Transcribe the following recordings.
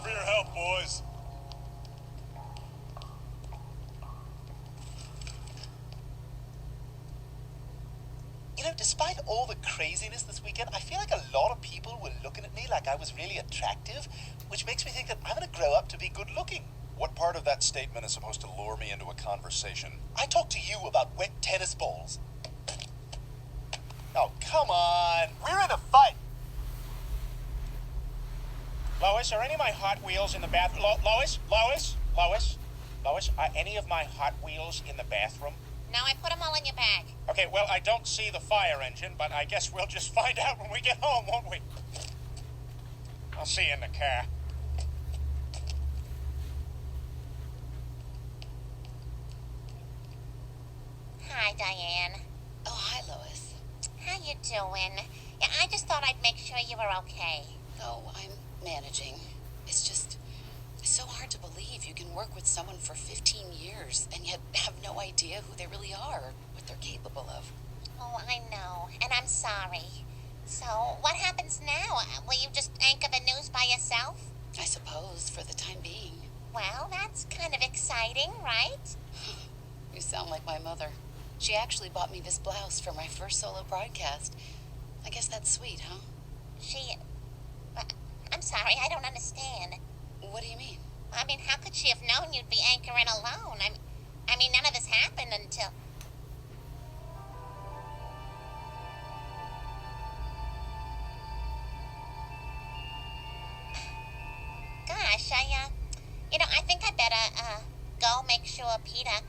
for your help, boys. You know, despite all the craziness this weekend, I feel like a lot of people were looking at me like I was really attractive, which makes me think that I'm gonna grow up to be good looking. What part of that statement is supposed to lure me into a conversation? I talked to you about wet tennis balls. Oh, come on. We're in a fight. Lois, are any of my Hot Wheels in the bathroom? Lois, are any of my Hot Wheels in the bathroom? No, I put them all in your bag. Okay, well, I don't see the fire engine, but I guess we'll just find out when we get home, won't we? I'll see you in the car. Hi, Diane. Oh, hi, Lois. How you doing? Yeah, I just thought I'd make sure you were okay. Oh, I'm managing. It's so hard to believe you can work with someone for 15 years and yet have no idea who they really are or what they're capable of. Oh, I know, and I'm sorry. So, what happens now? Will you just anchor the news by yourself? I suppose, for the time being. Well, that's kind of exciting, right? You sound like my mother. She actually bought me this blouse for my first solo broadcast. I guess that's sweet, huh? I'm sorry, I don't understand. What do you mean? I mean, how could she have known you'd be anchoring alone? I mean, none of this happened until... Gosh, I think I better, go make sure Peter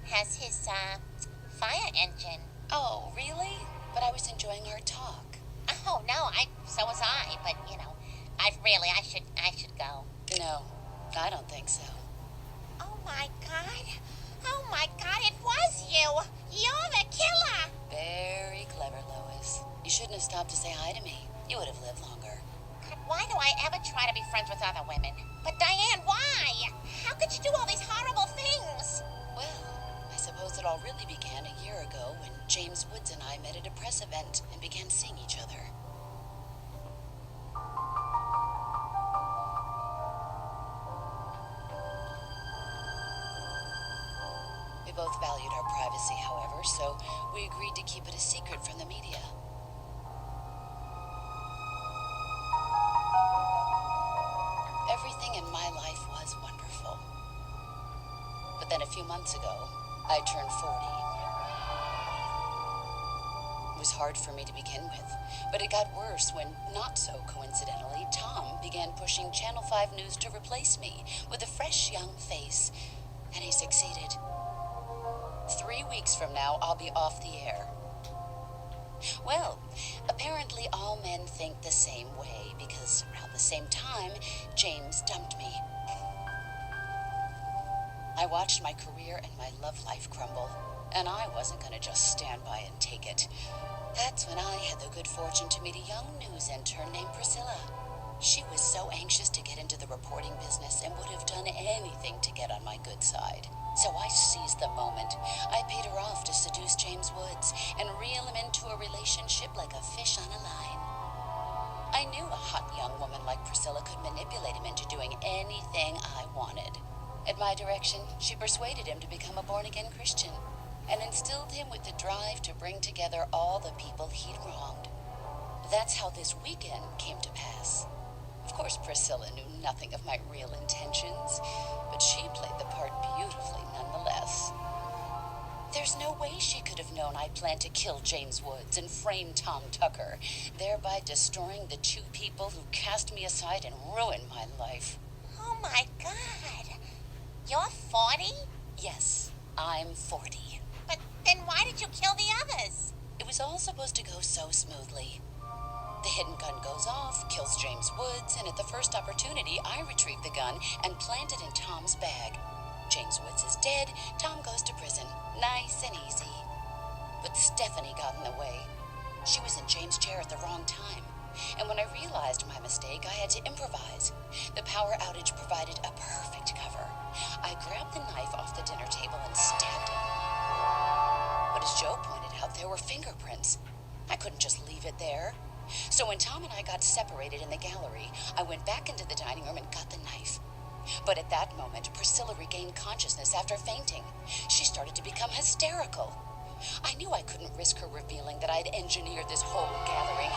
has his, fire engine. Oh, really? But I was enjoying our talk. Oh, no, so was I, but, I should go. No, I don't think so. Oh my God, it was you! You're the killer! Very clever, Lois. You shouldn't have stopped to say hi to me. You would have lived longer. God, why do I ever try to be friends with other women? But Diane, why? How could you do all these horrible things? Well, I suppose it all really began a year ago when James Woods and I met at a press event and began seeing each other. We both valued our privacy, however, so we agreed to keep it a secret from the media. Everything in my life was wonderful. But then a few months ago, I turned 40. It was hard for me to begin with, but it got worse when, not so coincidentally, Tom began pushing Channel 5 News to replace me with a fresh young face, and he succeeded. 3 weeks from now, I'll be off the air. Well, apparently all men think the same way, because around the same time, James dumped me. I watched my career and my love life crumble, and I wasn't going to just stand by and take it. That's when I had the good fortune to meet a young news intern named Priscilla. She was so anxious to get into the reporting business and would have done anything to get on my good side. So I seized the moment. I paid her off to seduce James Woods and reel him into a relationship like a fish on a line. I knew a hot young woman like Priscilla could manipulate him into doing anything I wanted. At my direction, she persuaded him to become a born-again Christian and instilled him with the drive to bring together all the people he'd wronged. That's how this weekend came to pass. Of course, Priscilla knew nothing of my real intentions, but she played the part beautifully nonetheless. There's no way she could have known I planned to kill James Woods and frame Tom Tucker, thereby destroying the two people who cast me aside and ruined my life. Oh my God. You're 40? Yes, I'm 40. But then why did you kill the others? It was all supposed to go so smoothly. The hidden gun goes off, kills James Woods, and at the first opportunity, I retrieve the gun and plant it in Tom's bag. James Woods is dead, Tom goes to prison. Nice and easy. But Stephanie got in the way. She was in James' chair at the wrong time. And when I realized my mistake, I had to improvise. The power outage provided a perfect cover. I grabbed the knife off the dinner table and stabbed him. But as Joe pointed out, there were fingerprints. I couldn't just leave it there. So when Tom and I got separated in the gallery, I went back into the dining room and got the knife. But at that moment, Priscilla regained consciousness after fainting. She started to become hysterical. I knew I couldn't risk her revealing that I'd engineered this whole gathering.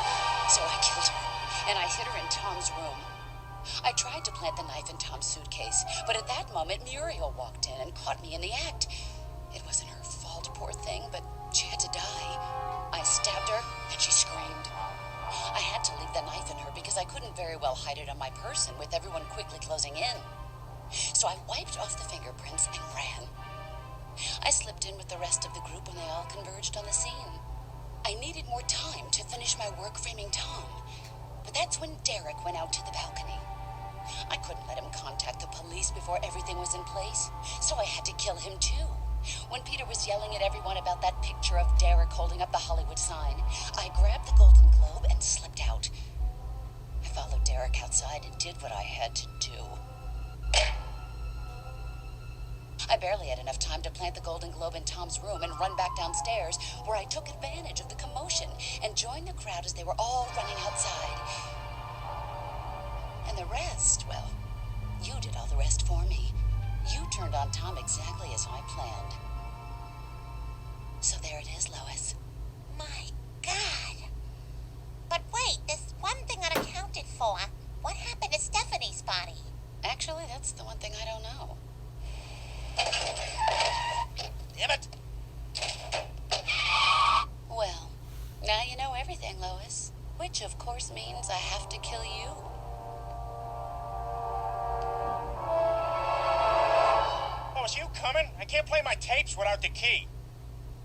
So I killed her, and I hid her in Tom's room. I tried to plant the knife in Tom's suitcase, but at that moment, Muriel walked in and caught me in the act. It wasn't her fault, poor thing, but she had to die. I stabbed her, and she screamed. I had to leave the knife in her because I couldn't very well hide it on my person with everyone quickly closing in. So I wiped off the fingerprints and ran. I slipped in with the rest of the group when they all converged on the scene. I needed more time to finish my work framing Tom, but that's when Derek went out to the balcony. I couldn't let him contact the police before everything was in place, so I had to kill him too. When Peter was yelling at everyone about that picture of Derek holding up the Hollywood sign, I grabbed the Golden Globe and slipped out. I followed Derek outside and did what I had to do. I barely had enough time to plant the Golden Globe in Tom's room and run back downstairs, where I took advantage of the commotion and joined the crowd as they were all running outside. And the rest, well, you did all the rest for me. You turned on Tom exactly as I planned. So there it is, Lois. My God. But wait, there's one thing unaccounted for. What happened to Stephanie's body? Actually, that's the one thing I don't know. Damn it! Well, now you know everything, Lois. Which, of course, means I have to kill you. Oh, is you coming? I can't play my tapes without the key.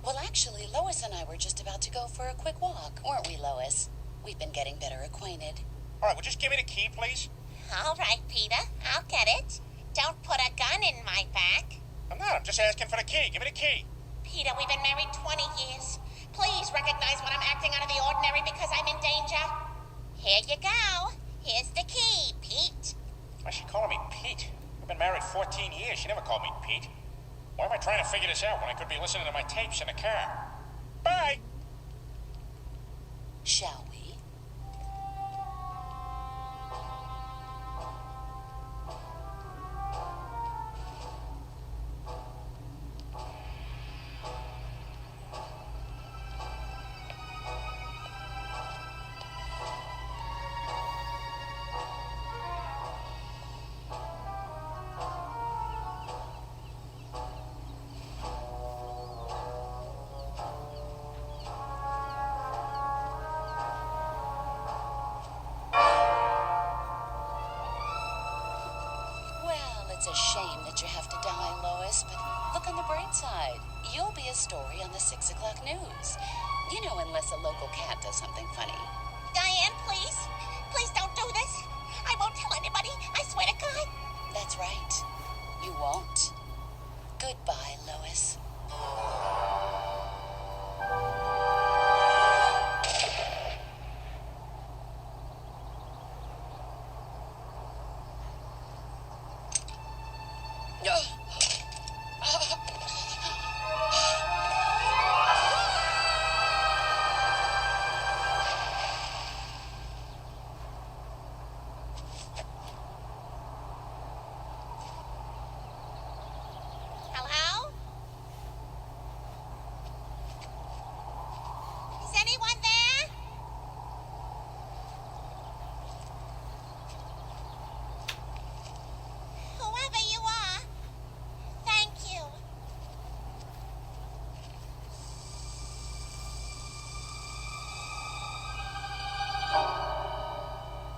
Well, actually, Lois and I were just about to go for a quick walk, weren't we, Lois? We've been getting better acquainted. All right, well, just give me the key, please. All right, Peter, I'll get it. Don't put a gun in my back. I'm not. I'm just asking for the key. Give me the key. Peter, we've been married 20 years. Please recognize when I'm acting out of the ordinary because I'm in danger. Here you go. Here's the key, Pete. Why is she calling me Pete? We've been married 14 years. She never called me Pete. Why am I trying to figure this out when I could be listening to my tapes in the car? Bye. Shall we? It's a shame that you have to die, Lois, but look on the bright side. You'll be a story on the 6 o'clock news. You know, unless a local cat does something funny. Diane, please. Please don't do this. I won't tell anybody. I swear to God. That's right. You won't. Goodbye, Lois. Hello? Is anyone there? Whoever you are, thank you.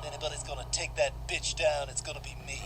If anybody's gonna take that bitch down, it's gonna be me.